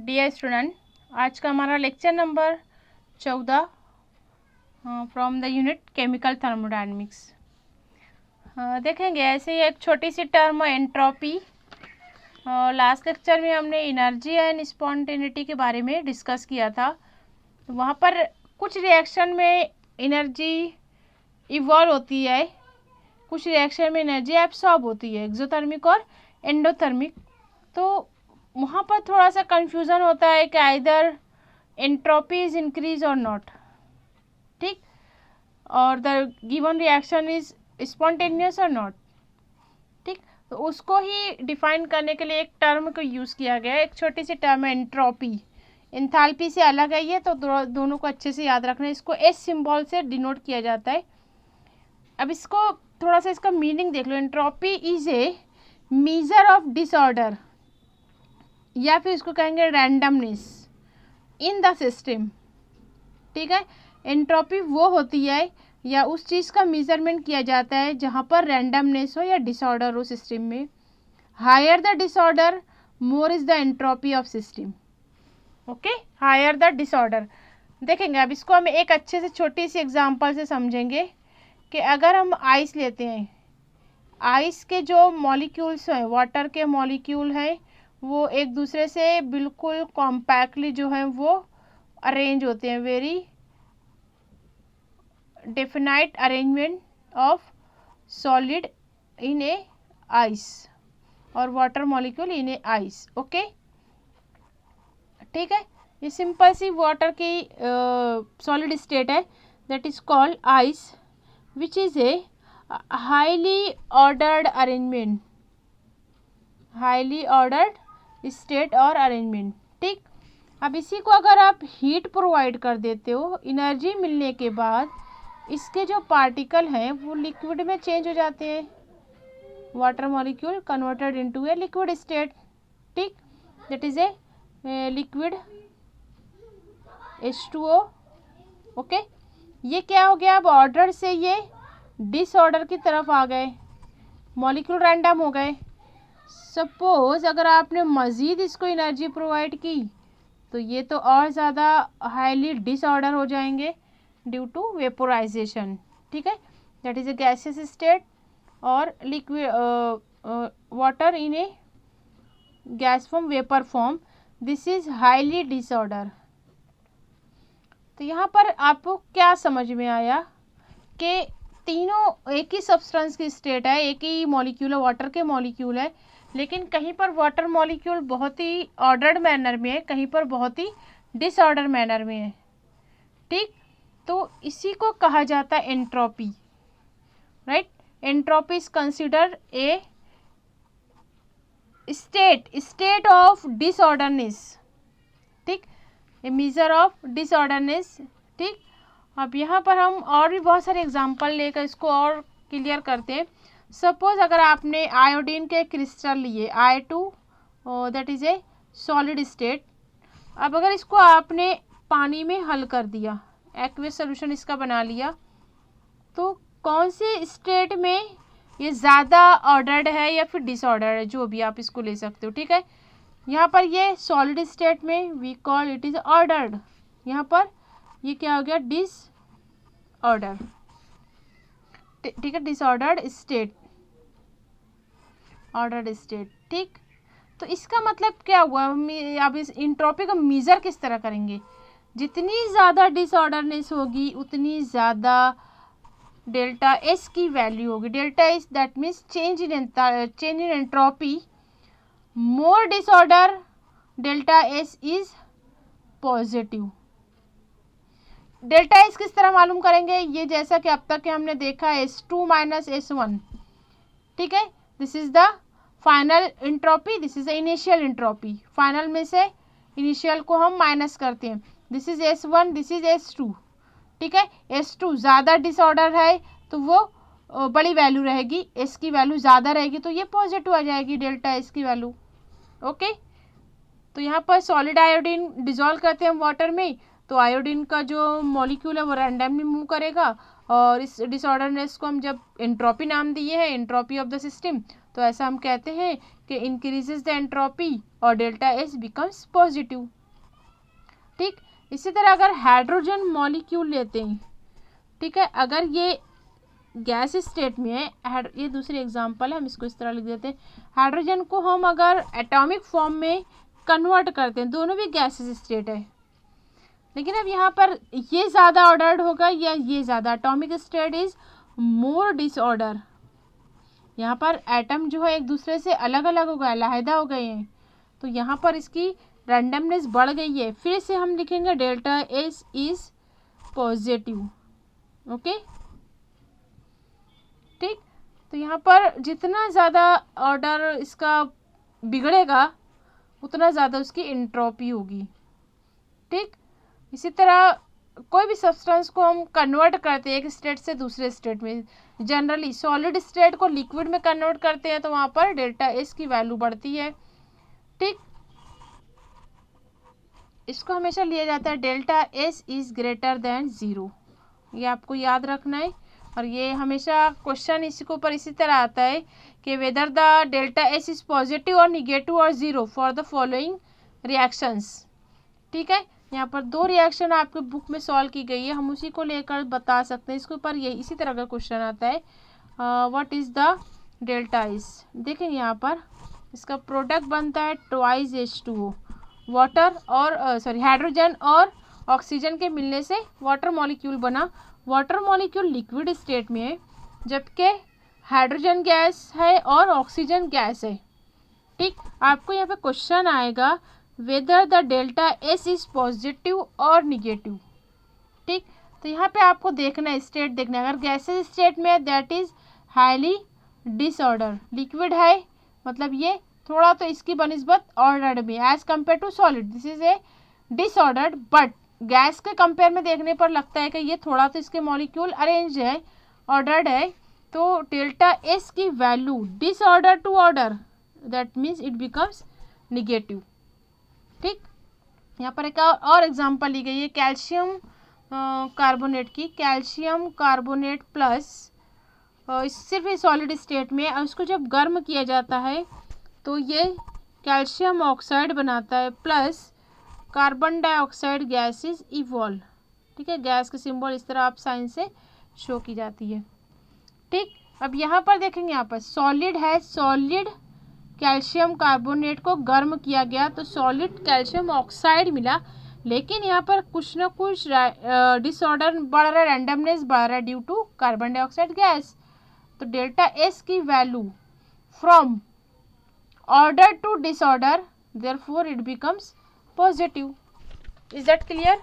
Dear student, आज का हमारा lecture number 14 from the unit chemical thermodynamics. देखेंगे ऐसे ही एक छोटी सी टर्म एंट्रोपी। लास्ट लेक्चर में हमने एनर्जी एंड स्पॉन्टेनिटी के बारे में डिस्कस किया था। तो वहाँ पर कुछ रिएक्शन में एनर्जी इवॉल्व होती है, कुछ रिएक्शन में एनर्जी एब्सॉर्ब होती है, एक्सोथर्मिक और एंडोथर्मिक। तो वहाँ पर थोड़ा सा कंफ्यूजन होता है कि आइदर एंट्रोपी इज इंक्रीज और नॉट, ठीक, और the given reaction is spontaneous और नॉट, ठीक। तो उसको ही डिफाइन करने के लिए एक टर्म को यूज़ किया गया है, एक छोटी सी टर्म है एंट्रोपी। एंथैल्पी से अलग है ये, तो दोनों को अच्छे से याद रखना है। इसको एस सिंबल से डिनोट किया जाता है। अब इसको थोड़ा सा इसका मीनिंग देख लो। Entropy is a measure of disorder, या फिर इसको कहेंगे रैंडमनेस इन द सिस्टम, ठीक है। एंट्रोपी वो होती है या उस चीज़ का मेजरमेंट किया जाता है जहाँ पर रैंडमनेस हो या डिसऑर्डर हो सिस्टम में। Higher the disorder more is the entropy of system. Okay, higher the disorder. देखेंगे अब इसको हम एक अच्छे से छोटी सी एग्जांपल से समझेंगे कि अगर हम आइस लेते हैं, आइस के जो मॉलिक्यूल्स हैं, वाटर के मॉलिक्यूल हैं, वो एक दूसरे से बिल्कुल कॉम्पैक्टली जो है वो अरेंज होते हैं, very definite arrangement of solid in a ice और water molecule in a ice. Okay, ठीक है। ये सिंपल सी वाटर की सॉलिड स्टेट है, that is called ice, which is a highly ordered arrangement, highly ordered state और arrangement, ठीक। अब इसी को अगर आप हीट प्रोवाइड कर देते हो, एनर्जी मिलने के बाद इसके जो पार्टिकल हैं वो लिक्विड में चेंज हो जाते हैं, water molecule converted into a liquid state, ठीक। That is a liquid H2O। Okay, ये क्या हो गया, अब ऑर्डर से ये डिसऑर्डर की तरफ आ गए, मॉलिक्यूल रैंडम हो गए। सपोज अगर आपने मज़ीद इसको एनर्जी प्रोवाइड की तो ये तो और ज़्यादा हाईली डिसऑर्डर हो जाएंगे ड्यू टू वेपोराइजेशन, ठीक है। That is a gaseous state और liquid water in a gas form, vapour form, this is highly disorder. तो यहाँ पर आपको क्या समझ में आया कि तीनों एक ही सब्सटेंस की स्टेट है, एक ही मॉलिक्यूल है, वाटर के मॉलिक्यूल है, लेकिन कहीं पर वाटर मॉलिक्यूल बहुत ही ऑर्डर्ड मैनर में है, कहीं पर बहुत ही डिसऑर्डर मैनर में है, ठीक। तो इसी को कहा जाता है entropy, right. Entropy is consider a state of disorderness, ठीक, ए मेजर ऑफ डिसऑर्डरनेस, ठीक। अब यहाँ पर हम और भी बहुत सारे एग्जांपल लेकर इसको और क्लियर करते हैं। सपोज अगर आपने आयोडीन के क्रिस्टल लिए I2, that is A solid state. अब अगर इसको आपने पानी में हल कर दिया, एक्वेस सोल्यूशन इसका बना लिया, तो कौन सी स्टेट में ये ज़्यादा ऑर्डर्ड है या फिर डिसऑर्डर्ड है, जो भी आप इसको ले सकते हो, ठीक है। यहाँ पर ये सॉलिड स्टेट में we call it is ordered, यहाँ पर ये क्या हो गया, डिसऑर्डर, ठीक है, डिसऑर्डर्ड स्टेट, ऑर्डर्ड स्टेट, ठीक। तो इसका मतलब क्या हुआ, अब इस एंट्रोपी का मेजर किस तरह करेंगे, जितनी ज़्यादा डिसऑर्डरनेस होगी उतनी ज़्यादा डेल्टा एस की वैल्यू होगी। Delta S that means change in entropy, more disorder delta S is positive. Delta S किस तरह मालूम करेंगे, ये जैसा कि अब तक के हमने देखा S2 माइनस S1, ठीक है। This is the final entropy, this is the initial entropy. Final में से इनिशियल को हम माइनस करते हैं, this is S1, this is S2, ठीक है। S2 ज़्यादा डिसऑर्डर है तो वो बड़ी वैल्यू रहेगी, S की वैल्यू ज़्यादा रहेगी तो ये पॉजिटिव आ जाएगी, डेल्टा S की वैल्यू। ओके, तो यहाँ पर सॉलिड आयोडीन डिजोल्व करते हैं वाटर में, तो आयोडीन का जो मॉलिक्यूल है वो रैंडमली मूव करेगा, और इस डिसऑर्डरनेस को हम जब एंट्रोपी नाम दिए हैं, एंट्रोपी ऑफ द सिस्टम, तो ऐसा हम कहते हैं कि इंक्रीजेस द एंट्रोपी और डेल्टा एस बिकम्स पॉजिटिव। ठीक, इसी तरह अगर हाइड्रोजन मॉलिक्यूल लेते हैं, ठीक है, अगर ये गैस स्टेट में है, ये दूसरी एग्जांपल है, हम इसको इस तरह लिख देते हैं, हाइड्रोजन को हम अगर एटॉमिक फॉर्म में कन्वर्ट करते हैं, दोनों भी गैसेस स्टेट है, लेकिन अब यहाँ पर ये ज़्यादा ऑर्डर्ड होगा या ये ज़्यादा, atomic state is more disorder, यहाँ पर एटम जो है एक दूसरे से अलग अलग हो गए, अलहदा हो गए हैं, तो यहाँ पर इसकी रैंडमनेस बढ़ गई है। फिर से हम लिखेंगे delta S is positive. Okay, ठीक, तो यहाँ पर जितना ज़्यादा ऑर्डर इसका बिगड़ेगा उतना ज़्यादा उसकी एंट्रोपी होगी। ठीक, इसी तरह कोई भी सब्सटेंस को हम कन्वर्ट करते हैं एक स्टेट से दूसरे स्टेट में, जनरली सॉलिड स्टेट को लिक्विड में कन्वर्ट करते हैं, तो वहाँ पर डेल्टा एस की वैल्यू बढ़ती है। ठीक, इसको हमेशा लिया जाता है delta S is greater than 0, ये आपको याद रखना है। और ये हमेशा क्वेश्चन इसी के ऊपर इसी तरह आता है कि whether the delta S is positive और निगेटिव और 0 फॉर द फॉलोइंग रिएक्शंस। ठीक है, यहाँ पर 2 रिएक्शन आपके बुक में सॉल्व की गई है, हम उसी को लेकर बता सकते हैं। इसके ऊपर ये इसी तरह का क्वेश्चन आता है, what is the delta S. देखेंगे यहाँ पर इसका प्रोडक्ट बनता है ट्वाइस H2O, वाटर और हाइड्रोजन और ऑक्सीजन के मिलने से वाटर मॉलिक्यूल बना। वाटर मॉलिक्यूल लिक्विड स्टेट में है, जबकि हाइड्रोजन गैस है और ऑक्सीजन गैस है। ठीक, आपको यहाँ पे क्वेश्चन आएगा whether the delta S is positive और निगेटिव। ठीक, तो यहाँ पे आपको देखना है, स्टेट देखना है, अगर गैसेस स्टेट में है that is highly disorder, liquid है मतलब ये थोड़ा तो इसकी बनिस्बत ऑर्डर्ड में as compare to solid, this is a disordered, but gas के कंपेयर में देखने पर लगता है कि ये थोड़ा तो इसके मॉलिक्यूल अरेंज है, ऑर्डर्ड है, तो डेल्टा एस की value disorder to order, that means it becomes negative. ठीक, यहाँ पर एक और एग्जांपल ली गई है कैल्शियम कार्बोनेट की, कैल्शियम कार्बोनेट प्लस, सिर्फ सॉलिड स्टेट में, और इसको जब गर्म किया जाता है तो ये कैल्शियम ऑक्साइड बनाता है plus carbon dioxide gases evolve. ठीक है, गैस के सिंबल इस तरह आप साइन से शो की जाती है। ठीक, अब यहाँ पर देखेंगे, यहाँ पर सॉलिड है, सॉलिड कैल्शियम कार्बोनेट को गर्म किया गया तो सॉलिड कैल्शियम ऑक्साइड मिला, लेकिन यहाँ पर कुछ ना कुछ डिसऑर्डर बढ़ रहा है, रैंडमनेस बढ़ रहा है due to carbon dioxide gas. तो डेल्टा एस की value from order to disorder, therefore it becomes positive. Is that clear?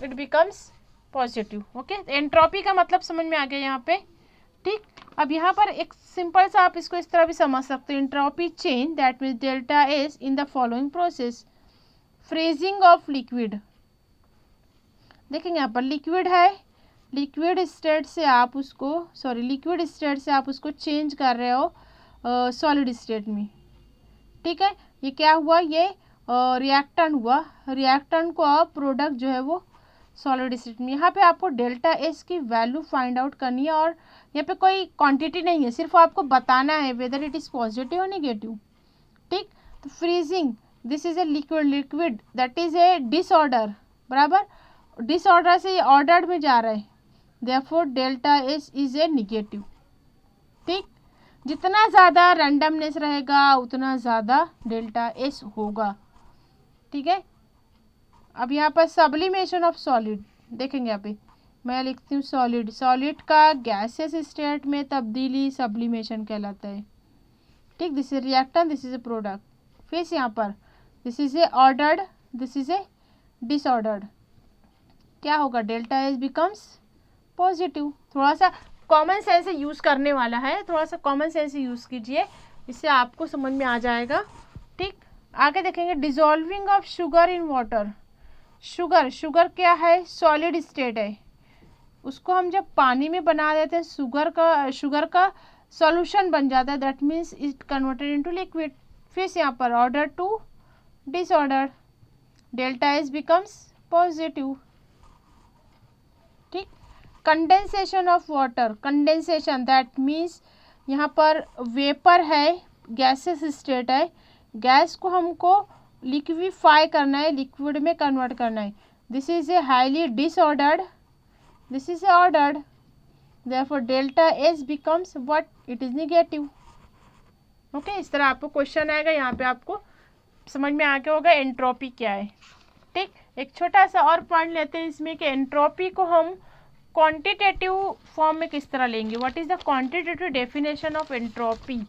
It becomes positive. Okay, entropy का मतलब समझ में आ गया यहाँ पे। ठीक, अब यहाँ पर एक सिंपल सा आप इसको इस तरह भी समझ सकते हो, entropy change that means delta S in the following process. Freezing of liquid, देखेंगे यहाँ पर लिक्विड है, लिक्विड स्टेट से आप उसको चेंज कर रहे हो सॉलिड स्टेट में। ठीक है, ये क्या हुआ, ये रिएक्टेंट हुआ, रिएक्टेंट को अब प्रोडक्ट जो है वो सॉलिड स्टेट में। यहाँ पे आपको डेल्टा एस की वैल्यू फाइंड आउट करनी है, और यहाँ पे कोई क्वांटिटी नहीं है, सिर्फ आपको बताना है वेदर इट इज़ पॉजिटिव और निगेटिव। ठीक, तो freezing, this is a liquid that is A disorder, बराबर, डिसऑर्डर से ये ऑर्डर्ड में जा रहा है, therefore delta S is a negative. ठीक, जितना ज़्यादा रैंडमनेस रहेगा उतना ज़्यादा डेल्टा एस होगा। ठीक है, अब यहाँ पर सब्लिमेशन ऑफ सॉलिड, देखेंगे यहाँ पे मैं लिखती हूँ सॉलिड, सॉलिड का गैसेस स्टेट में तब्दीली सब्लिमेशन कहलाता है। ठीक, this is reactant, this is A product. फिर यहाँ पर this is A ordered, this is a disordered, क्या होगा, डेल्टा एस बिकम्स पॉजिटिव। थोड़ा सा कॉमन सेंस यूज़ करने वाला है, थोड़ा सा कॉमन सेंस यूज़ कीजिए, इससे आपको समझ में आ जाएगा। ठीक, आगे देखेंगे dissolving of sugar in water. Sugar क्या है, सॉलिड स्टेट है, उसको हम जब पानी में बना देते हैं शुगर का सॉल्यूशन बन जाता है, that means it converted into liquid. फिर यहाँ पर order to disorder, delta S becomes positive. ठीक, condensation of water, condensation that means यहाँ पर वेपर है, गैसेस स्टेट है, गैस को हमको लिक्विफाई करना है, लिक्विड में कन्वर्ट करना है। This is a highly disordered, this is A ordered, therefore delta S becomes what, it is negative. Okay, इस तरह आपको क्वेश्चन आएगा, यहाँ पे आपको समझ में आ गया होगा एंट्रोपी क्या है। ठीक, एक छोटा सा और पॉइंट लेते हैं इसमें कि एंट्रोपी को हम क्वांटिटेटिव फॉर्म में किस तरह लेंगे। What is the quantitative definition of entropy.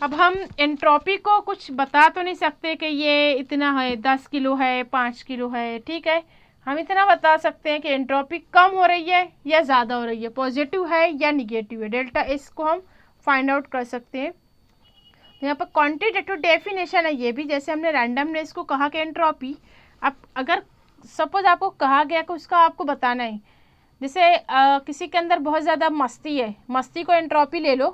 अब हम एंट्रोपी को कुछ बता तो नहीं सकते कि ये इतना है, 10 किलो है, 5 किलो है, ठीक है। हम इतना बता सकते हैं कि एंट्रोपी कम हो रही है या ज़्यादा हो रही है, पॉजिटिव है या निगेटिव है। डेल्टा एस को हम फाइंड आउट कर सकते हैं। यहाँ पर क्वांटिटेटिव डेफिनेशन है ये भी, जैसे हमने रैंडमनेस को कहा कि एंट्रोपी, अब अगर सपोज आपको कहा गया कि उसका आपको बताना है, जैसे किसी के अंदर बहुत ज़्यादा मस्ती है, मस्ती को एंट्रोपी ले लो,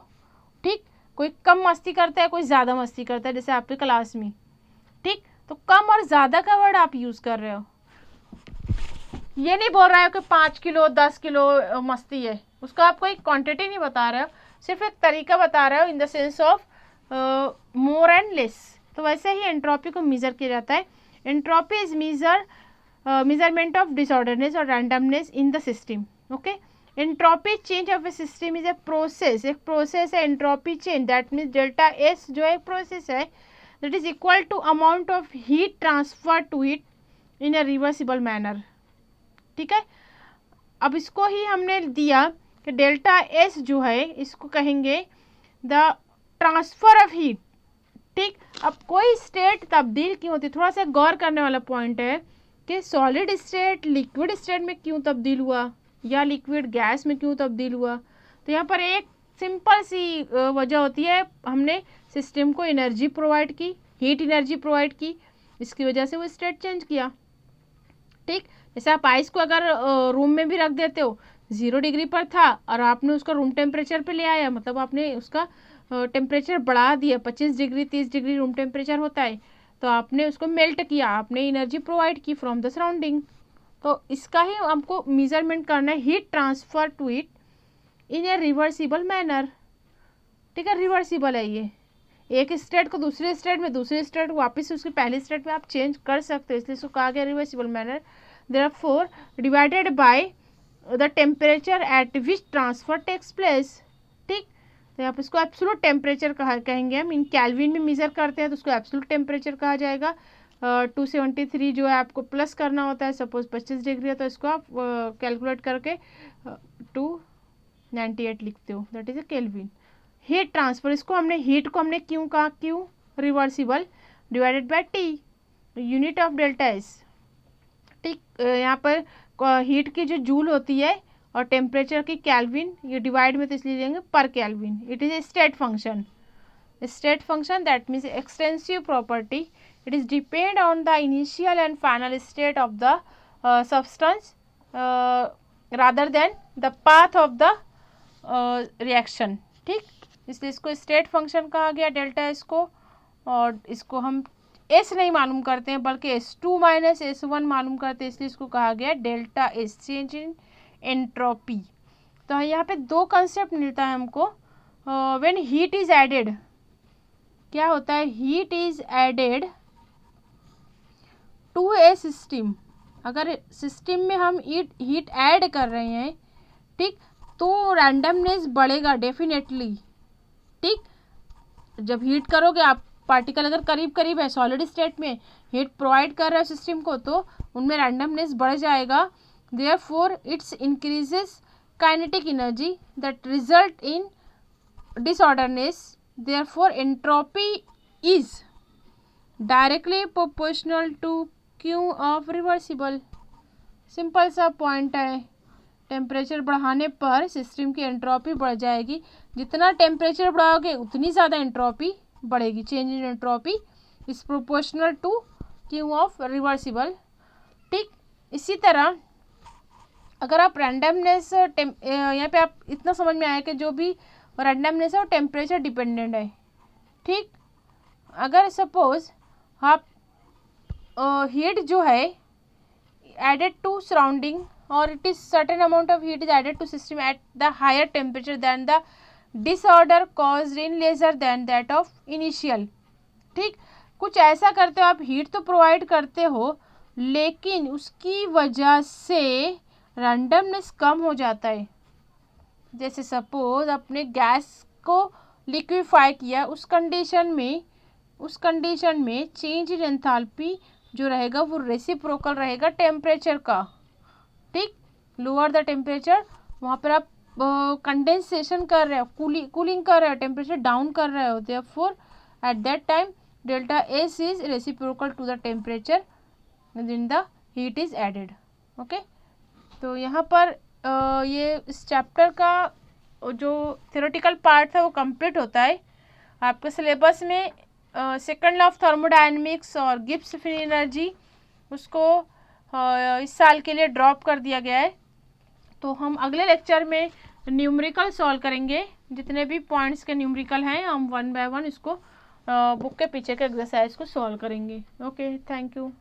ठीक। कोई कम मस्ती करता है, कोई ज़्यादा मस्ती करता है, जैसे आपके क्लास में, ठीक। तो कम और ज़्यादा का वर्ड आप यूज़ कर रहे हो, ये नहीं बोल रहा है कि 5 किलो 10 किलो मस्ती है, उसका आप कोई क्वांटिटी नहीं बता रहे हो, सिर्फ एक तरीका बता रहे हो in the sense of more and less. तो वैसे ही एंट्रोपी को मेज़र किया जाता है। Entropy is measurement of disorderness और randomness in the system. Okay, entropy change of a system is a process, एक प्रोसेस है entropy change. That means delta S जो एक प्रोसेस है that is equal to amount of heat transfer to it in a reversible manner, ठीक है। अब इसको ही हमने दिया कि डेल्टा एस जो है इसको कहेंगे द ट्रांसफर ऑफ हीट, ठीक। अब कोई स्टेट तब्दील क्यों होती है, थोड़ा सा गौर करने वाला पॉइंट है कि सॉलिड स्टेट लिक्विड स्टेट में क्यों तब्दील हुआ या लिक्विड गैस में क्यों तब्दील हुआ। तो यहाँ पर एक सिंपल सी वजह होती है, हमने सिस्टम को एनर्जी प्रोवाइड की, हीट एनर्जी प्रोवाइड की, इसकी वजह से वो स्टेट चेंज किया, ठीक। जैसे आप आइस को अगर रूम में भी रख देते हो, 0 डिग्री पर था और आपने उसका रूम टेम्परेचर पे ले आया, मतलब आपने उसका टेम्परेचर बढ़ा दिया, 25 डिग्री 30 डिग्री रूम टेम्परेचर होता है, तो आपने उसको मेल्ट किया, आपने एनर्जी प्रोवाइड की फ्रॉम द सराउंडिंग। तो इसका ही हमको मेजरमेंट करना है, heat transfer to it in a reversible manner, ठीक है। रिवर्सिबल है ये, एक स्टेट को दूसरे स्टेट में, दूसरे स्टेट को वापस उसके पहले स्टेट में आप चेंज कर सकते हो, इसलिए इसको कहा गया reversible manner. Therefore divided by the temperature at which transfer takes place, ठीक। तो आप इसको एब्सोल्यूट टेम्परेचर कहेंगे, हम इन केल्विन में मेजर करते हैं तो उसको एब्सोल्यूट टेम्परेचर कहा जाएगा। 273 जो है आपको प्लस करना होता है, सपोज 25 डिग्री है तो इसको आप कैलकुलेट करके 298 लिखते हो, that is A kelvin. Heat transfer, इसको हमने हीट को हमने क्यों कहा, क्यों reversible, divided by T, unit of delta S, ठीक। यहाँ पर हीट की जो जूल होती है और टेम्परेचर की केल्विन, ये डिवाइड में तो इसलिए लेंगे पर kelvin. It is a state function, state function that means extensive property, it is depend on the initial and final state of the substance rather than the path of the reaction, ठीक। इसलिए इसको state function कहा गया delta S को, और इसको हम S नहीं मालूम करते हैं बल्कि S2 माइनस S1 मालूम करते हैं, इसलिए इसको कहा गया delta S, change in entropy. तो यहाँ पे दो कंसेप्ट मिलता है हमको। व्हेन हीट इज एडेड, क्या होता है, heat is added to a system, अगर सिस्टम में हम हीट ऐड कर रहे हैं, ठीक, तो रैंडमनेस बढ़ेगा डेफिनेटली, ठीक। जब हीट करोगे आप, पार्टिकल अगर करीब करीब है, सॉलिड स्टेट में हीट प्रोवाइड कर रहे हो सिस्टम को, तो उनमें रैंडमनेस बढ़ जाएगा। Therefore, it increases kinetic energy that result in disorderness. Therefore, entropy is directly proportional to Q of reversible. Simple सा पॉइंट है, टेम्परेचर बढ़ाने पर सिस्टम की एंट्रोपी बढ़ जाएगी, जितना टेम्परेचर बढ़ाओगे उतनी ज़्यादा एंट्रोपी बढ़ेगी। Change in entropy is proportional to Q of reversible, ठीक। इसी तरह अगर आप रैंडमनेस, यहाँ पे आप इतना समझ में आया कि जो भी रैंडमनेस है वो टेम्परेचर डिपेंडेंट है, ठीक। अगर सपोज आप हीट जो है एडेड टू सराउंडिंग और it is certain amount of heat is added to system at the higher temperature than the disorder caused in lesser than that of initial. ठीक, कुछ ऐसा करते हो आप, हीट तो प्रोवाइड करते हो लेकिन उसकी वजह से रैंडमनेस कम हो जाता है। जैसे सपोज अपने गैस को लिक्विफाई किया, उस कंडीशन में चेंज इन एंथैल्पी जो रहेगा वो रेसिप्रोकल रहेगा टेम्परेचर का। ठीक, लोअर द टेम्परेचर, वहाँ पर आप कंडेंसेशन कर रहे हो, कूलिंग कर रहे हो, टेम्परेचर डाउन कर रहे हो, therefore at that time delta S is reciprocal to the temperature then the heat is added. Okay, तो यहाँ पर ये इस चैप्टर का जो थ्योरेटिकल पार्ट है वो कंप्लीट होता है। आपके सिलेबस में सेकंड लॉ ऑफ थर्मोडायनेमिक्स और गिब्स फ्री एनर्जी उसको इस साल के लिए ड्रॉप कर दिया गया है। तो हम अगले लेक्चर में न्यूमेरिकल सॉल्व करेंगे, जितने भी पॉइंट्स के न्यूमेरिकल हैं हम वन बाय वन इसको बुक के पीछे के एक्सरसाइज को सॉल्व करेंगे। Okay, thank you.